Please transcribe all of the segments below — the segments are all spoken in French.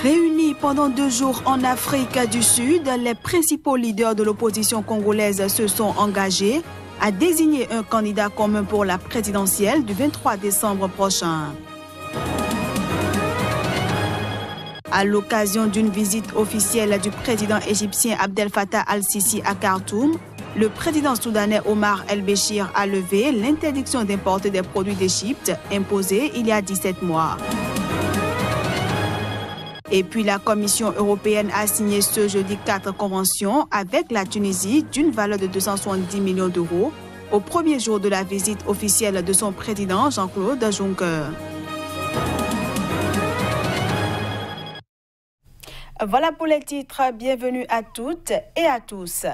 Réunis pendant 2 jours en Afrique du Sud, les principaux leaders de l'opposition congolaise se sont engagés à désigner un candidat commun pour la présidentielle du 23 décembre prochain. À l'occasion d'une visite officielle du président égyptien Abdel Fattah al-Sisi à Khartoum, le président soudanais Omar el-Béchir a levé l'interdiction d'importer des produits d'Égypte imposée il y a 17 mois. Et puis la Commission européenne a signé ce jeudi 4 conventions avec la Tunisie d'une valeur de 270 millions d'euros au premier jour de la visite officielle de son président Jean-Claude Juncker. Voilà pour les titres. Bienvenue à toutes et à tous.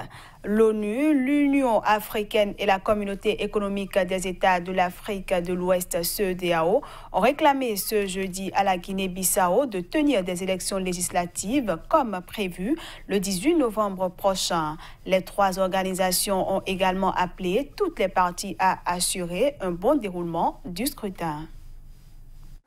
L'ONU, l'Union africaine et la Communauté économique des États de l'Afrique de l'Ouest, CEDEAO, ont réclamé ce jeudi à la Guinée-Bissau de tenir des élections législatives comme prévu le 18 novembre prochain. Les 3 organisations ont également appelé toutes les parties à assurer un bon déroulement du scrutin.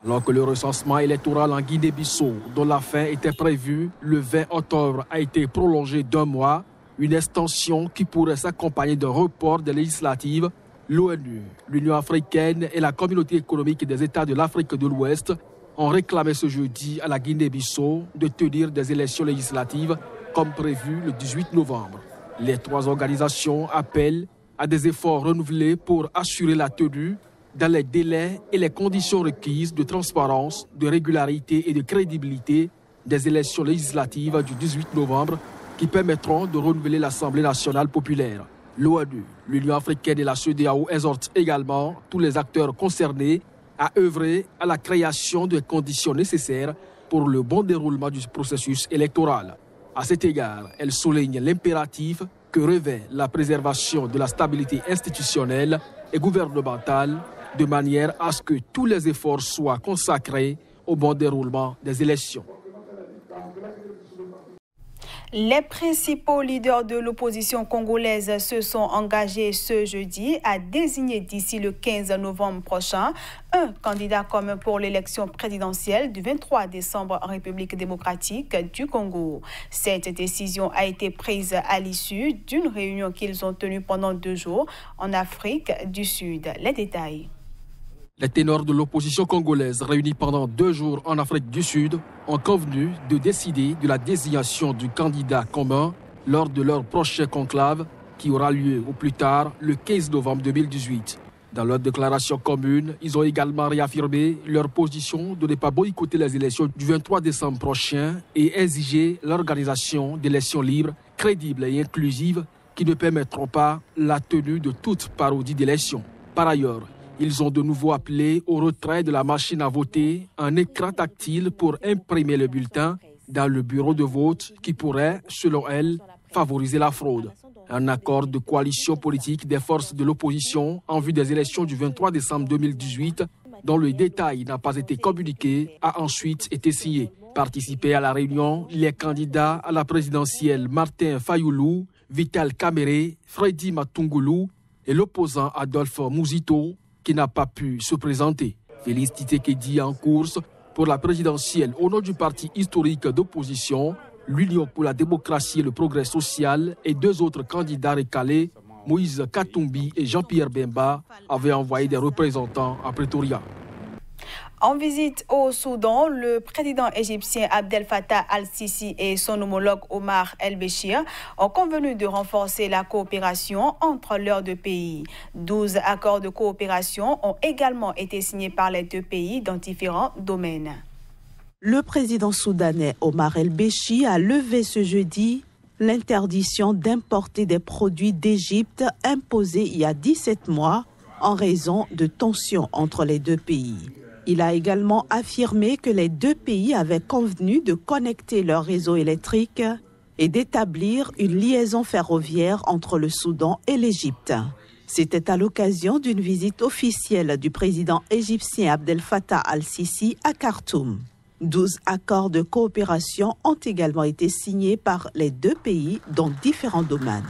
Alors que le recensement électoral en Guinée-Bissau, dont la fin était prévue le 20 octobre, a été prolongé d'1 mois, une extension qui pourrait s'accompagner d'un report des législatives, l'ONU, l'Union africaine et la Communauté économique des États de l'Afrique de l'Ouest ont réclamé ce jeudi à la Guinée-Bissau de tenir des élections législatives comme prévu le 18 novembre. Les 3 organisations appellent à des efforts renouvelés pour assurer la tenue dans les délais et les conditions requises de transparence, de régularité et de crédibilité des élections législatives du 18 novembre qui permettront de renouveler l'Assemblée nationale populaire. L'ONU, l'Union africaine et la CEDEAO exhortent également tous les acteurs concernés à œuvrer à la création des conditions nécessaires pour le bon déroulement du processus électoral. À cet égard, elles soulignent l'impératif que revêt la préservation de la stabilité institutionnelle et gouvernementale de manière à ce que tous les efforts soient consacrés au bon déroulement des élections. Les principaux leaders de l'opposition congolaise se sont engagés ce jeudi à désigner d'ici le 15 novembre prochain un candidat commun pour l'élection présidentielle du 23 décembre en République démocratique du Congo. Cette décision a été prise à l'issue d'une réunion qu'ils ont tenue pendant 2 jours en Afrique du Sud. Les détails. Les ténors de l'opposition congolaise réunis pendant 2 jours en Afrique du Sud ont convenu de décider de la désignation du candidat commun lors de leur prochain conclave qui aura lieu au plus tard le 15 novembre 2018. Dans leur déclaration commune, ils ont également réaffirmé leur position de ne pas boycotter les élections du 23 décembre prochain et exiger l'organisation d'élections libres, crédibles et inclusives qui ne permettront pas la tenue de toute parodie d'élections. Par ailleurs, ils ont de nouveau appelé au retrait de la machine à voter, un écran tactile pour imprimer le bulletin dans le bureau de vote qui pourrait, selon elles, favoriser la fraude. Un accord de coalition politique des forces de l'opposition en vue des élections du 23 décembre 2018, dont le détail n'a pas été communiqué, a ensuite été signé. Participaient à la réunion les candidats à la présidentielle Martin Fayoulou, Vital Kamerhe, Freddy Matungulu et l'opposant Adolphe Mouzito, qui n'a pas pu se présenter. Félix Tshisekedi en course pour la présidentielle au nom du parti historique d'opposition, l'Union pour la démocratie et le progrès social et 2 autres candidats recalés, Moïse Katumbi et Jean-Pierre Bemba, avaient envoyé des représentants à Pretoria. En visite au Soudan, le président égyptien Abdel Fattah al-Sisi et son homologue Omar el-Béchir ont convenu de renforcer la coopération entre leurs 2 pays. 12 accords de coopération ont également été signés par les 2 pays dans différents domaines. Le président soudanais Omar el-Béchir a levé ce jeudi l'interdiction d'importer des produits d'Égypte imposée il y a 17 mois en raison de tensions entre les 2 pays. Il a également affirmé que les 2 pays avaient convenu de connecter leur réseau électrique et d'établir une liaison ferroviaire entre le Soudan et l'Égypte. C'était à l'occasion d'une visite officielle du président égyptien Abdel Fattah al-Sisi à Khartoum. 12 accords de coopération ont également été signés par les 2 pays dans différents domaines.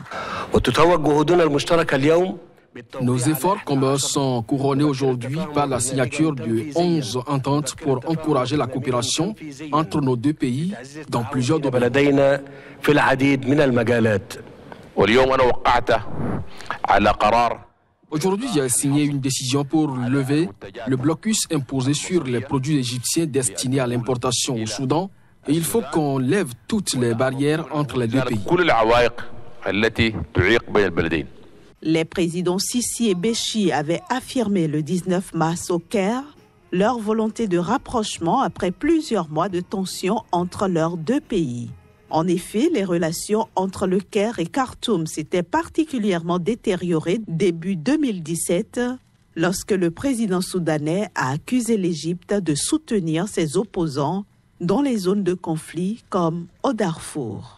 Nos efforts communs sont couronnés aujourd'hui par la signature de 11 ententes pour encourager la coopération entre nos deux pays dans plusieurs domaines. Aujourd'hui, j'ai signé une décision pour lever le blocus imposé sur les produits égyptiens destinés à l'importation au Soudan. Et il faut qu'on lève toutes les barrières entre les deux pays. Les présidents Sisi et Béchi avaient affirmé le 19 mars au Caire leur volonté de rapprochement après plusieurs mois de tensions entre leurs deux pays. En effet, les relations entre le Caire et Khartoum s'étaient particulièrement détériorées début 2017 lorsque le président soudanais a accusé l'Égypte de soutenir ses opposants dans les zones de conflit comme au Darfour.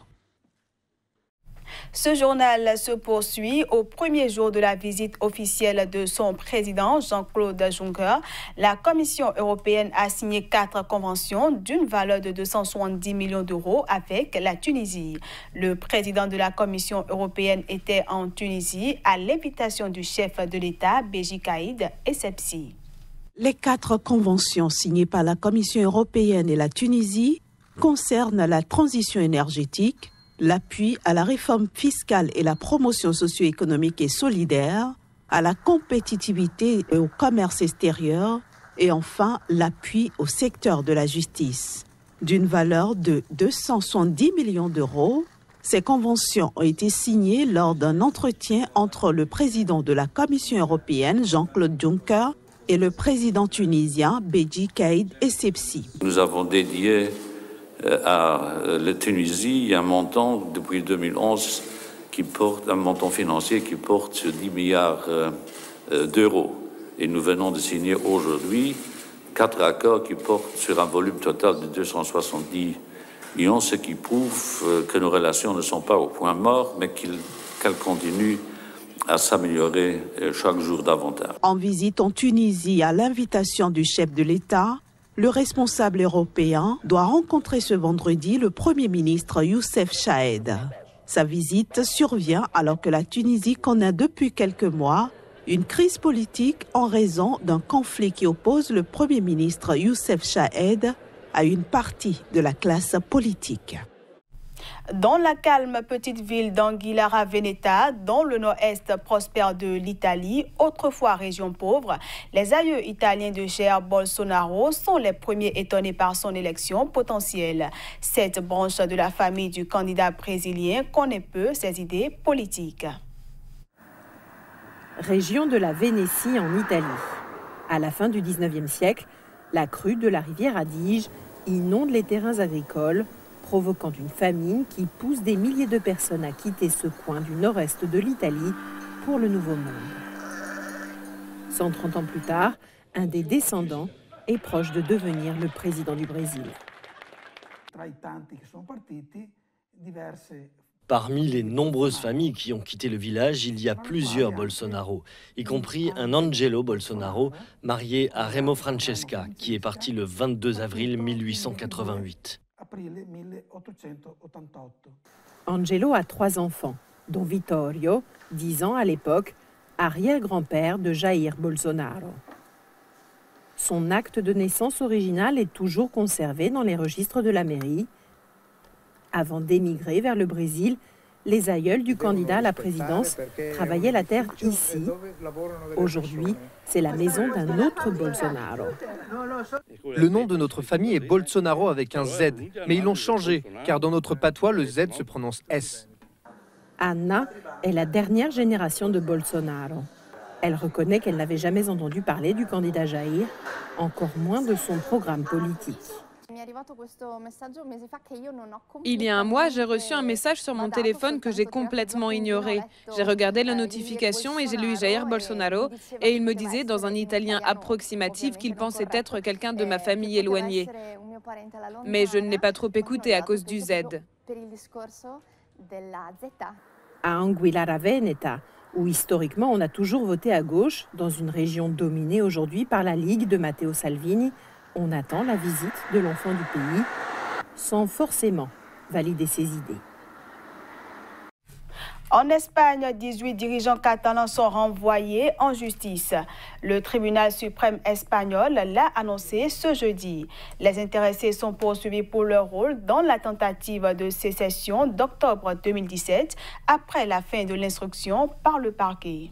Ce journal se poursuit au premier jour de la visite officielle de son président Jean-Claude Juncker. La Commission européenne a signé 4 conventions d'une valeur de 270 millions d'euros avec la Tunisie. Le président de la Commission européenne était en Tunisie à l'invitation du chef de l'État, Béji Caïd Essebsi. Les 4 conventions signées par la Commission européenne et la Tunisie concernent la transition énergétique, l'appui à la réforme fiscale et la promotion socio-économique et solidaire, à la compétitivité et au commerce extérieur, et enfin l'appui au secteur de la justice. D'une valeur de 270 millions d'euros, ces conventions ont été signées lors d'un entretien entre le président de la Commission européenne, Jean-Claude Juncker, et le président tunisien, Béji Caïd Essebsi. Nous avons dédié à la Tunisie un montant depuis 2011 qui porte un montant financier qui porte sur 10 milliards d'euros. Et nous venons de signer aujourd'hui 4 accords qui portent sur un volume total de 270 millions, ce qui prouve que nos relations ne sont pas au point mort, mais qu'elles continuent à s'améliorer chaque jour davantage. En visite en Tunisie à l'invitation du chef de l'État, le responsable européen doit rencontrer ce vendredi le Premier ministre Youssef Chahed. Sa visite survient alors que la Tunisie connaît depuis quelques mois une crise politique en raison d'un conflit qui oppose le Premier ministre Youssef Chahed à une partie de la classe politique. Dans la calme petite ville d'Anguillara Veneta, dans le nord-est prospère de l'Italie, autrefois région pauvre, les aïeux italiens de Jair Bolsonaro sont les premiers étonnés par son élection potentielle. Cette branche de la famille du candidat brésilien connaît peu ses idées politiques. Région de la Vénétie en Italie. À la fin du 19e siècle, la crue de la rivière Adige inonde les terrains agricoles, provoquant une famine qui pousse des milliers de personnes à quitter ce coin du nord-est de l'Italie pour le Nouveau Monde. 130 ans plus tard, un des descendants est proche de devenir le président du Brésil. Parmi les nombreuses familles qui ont quitté le village, il y a plusieurs Bolsonaro, y compris un Angelo Bolsonaro, marié à Remo Francesca, qui est parti le 22 avril 1888. Angelo a 3 enfants, dont Vittorio, 10 ans à l'époque, arrière-grand-père de Jair Bolsonaro. Son acte de naissance original est toujours conservé dans les registres de la mairie. Avant d'émigrer vers le Brésil, les aïeuls du candidat à la présidence travaillaient la terre ici. Aujourd'hui, c'est la maison d'un autre Bolsonaro. Le nom de notre famille est Bolsonaro avec un Z, mais ils l'ont changé, car dans notre patois, le Z se prononce S. Anna est la dernière génération de Bolsonaro. Elle reconnaît qu'elle n'avait jamais entendu parler du candidat Jair, encore moins de son programme politique. Il y a un mois, j'ai reçu un message sur mon téléphone que j'ai complètement ignoré. J'ai regardé la notification et j'ai lu Jair Bolsonaro et il me disait dans un italien approximatif qu'il pensait être quelqu'un de ma famille éloignée. Mais je ne l'ai pas trop écouté à cause du Z. À Anguillara Veneta, où historiquement on a toujours voté à gauche, dans une région dominée aujourd'hui par la Ligue de Matteo Salvini, on attend la visite de l'enfant du pays sans forcément valider ses idées. En Espagne, 18 dirigeants catalans sont renvoyés en justice. Le tribunal suprême espagnol l'a annoncé ce jeudi. Les intéressés sont poursuivis pour leur rôle dans la tentative de sécession d'octobre 2017 après la fin de l'instruction par le parquet.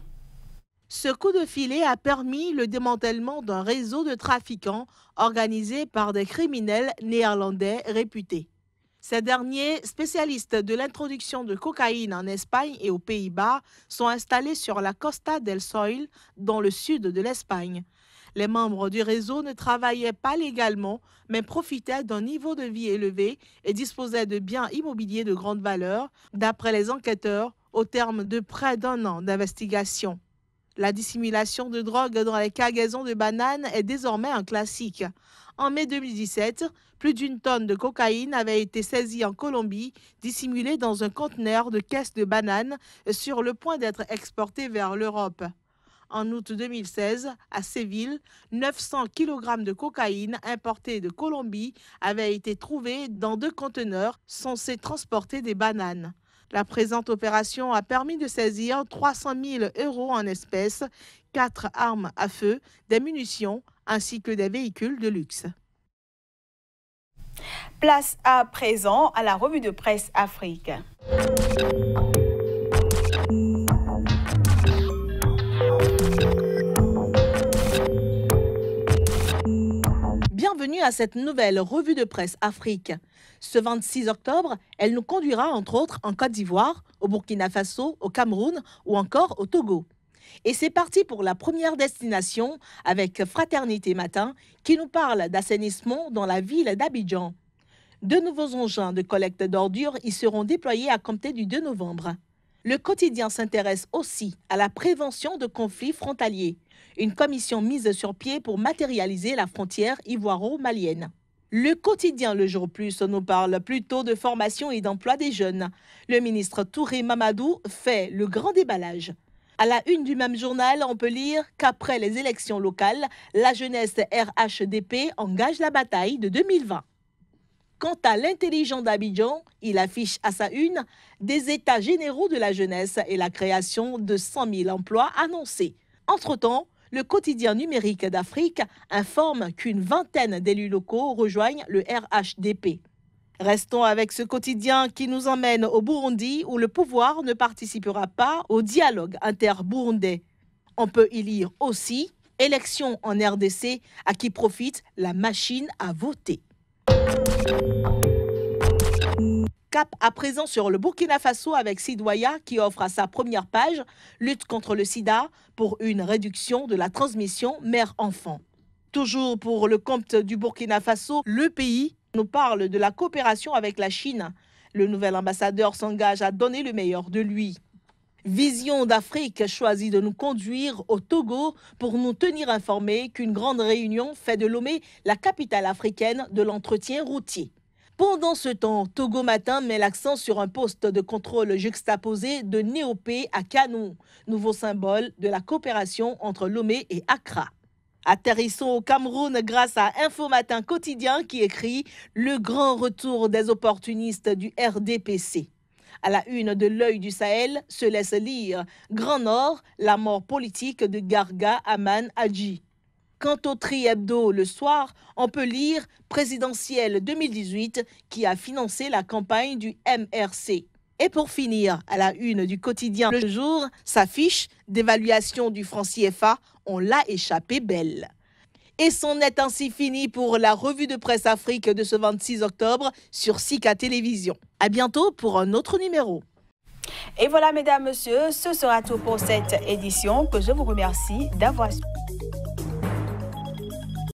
Ce coup de filet a permis le démantèlement d'un réseau de trafiquants organisé par des criminels néerlandais réputés. Ces derniers, spécialistes de l'introduction de cocaïne en Espagne et aux Pays-Bas, sont installés sur la Costa del Sol, dans le sud de l'Espagne. Les membres du réseau ne travaillaient pas légalement, mais profitaient d'un niveau de vie élevé et disposaient de biens immobiliers de grande valeur, d'après les enquêteurs, au terme de près d'un an d'investigation. La dissimulation de drogue dans les cargaisons de bananes est désormais un classique. En mai 2017, plus d'1 tonne de cocaïne avait été saisie en Colombie, dissimulée dans un conteneur de caisses de bananes sur le point d'être exportée vers l'Europe. En août 2016, à Séville, 900 kg de cocaïne importée de Colombie avaient été trouvés dans 2 conteneurs censés transporter des bananes. La présente opération a permis de saisir 300 000 € en espèces, 4 armes à feu, des munitions ainsi que des véhicules de luxe. Place à présent à la revue de presse Afrique. Bienvenue à cette nouvelle revue de presse Afrique. Ce 26 octobre, elle nous conduira entre autres en Côte d'Ivoire, au Burkina Faso, au Cameroun ou encore au Togo. Et c'est parti pour la première destination avec Fraternité Matin qui nous parle d'assainissement dans la ville d'Abidjan. 2 nouveaux engins de collecte d'ordures y seront déployés à compter du 2 novembre. Le quotidien s'intéresse aussi à la prévention de conflits frontaliers. Une commission mise sur pied pour matérialiser la frontière ivoiro-malienne. Le quotidien Le Jour Plus nous parle plutôt de formation et d'emploi des jeunes. Le ministre Touré Mamadou fait le grand déballage. À la une du même journal, on peut lire qu'après les élections locales, la jeunesse RHDP engage la bataille de 2020. Quant à l'intelligent d'Abidjan, il affiche à sa une des états généraux de la jeunesse et la création de 100 000 emplois annoncés. Entre-temps, le quotidien numérique d'Afrique informe qu'une vingtaine d'élus locaux rejoignent le RHDP. Restons avec ce quotidien qui nous emmène au Burundi où le pouvoir ne participera pas au dialogue inter-burundais. On peut y lire aussi « Élections en RDC, à qui profite la machine à voter ». Cap à présent sur le Burkina Faso avec Sidoya qui offre à sa première page « Lutte contre le sida pour une réduction de la transmission mère-enfant ». Toujours pour le compte du Burkina Faso, le pays nous parle de la coopération avec la Chine. Le nouvel ambassadeur s'engage à donner le meilleur de lui. Vision d'Afrique choisit de nous conduire au Togo pour nous tenir informés qu'une grande réunion fait de Lomé la capitale africaine de l'entretien routier. Pendant ce temps, Togo Matin met l'accent sur un poste de contrôle juxtaposé de Néopé à Kano, nouveau symbole de la coopération entre Lomé et Accra. Atterrissons au Cameroun grâce à Info Matin Quotidien qui écrit « Le grand retour des opportunistes du RDPC ». À la une de l'Œil du Sahel se laisse lire « Grand Nord, la mort politique de Garga Aman Hadji ». Quant au Tri Hebdo le soir, on peut lire « Présidentielle 2018 qui a financé la campagne du MRC ». Et pour finir, à la une du quotidien Le Jour, s'affiche d'évaluation du franc CFA, on l'a échappé belle. Et c'en est ainsi fini pour la revue de presse Afrique de ce 26 octobre sur Sika Télévision. À bientôt pour un autre numéro. Et voilà, mesdames, messieurs, ce sera tout pour cette édition que je vous remercie d'avoir suivi.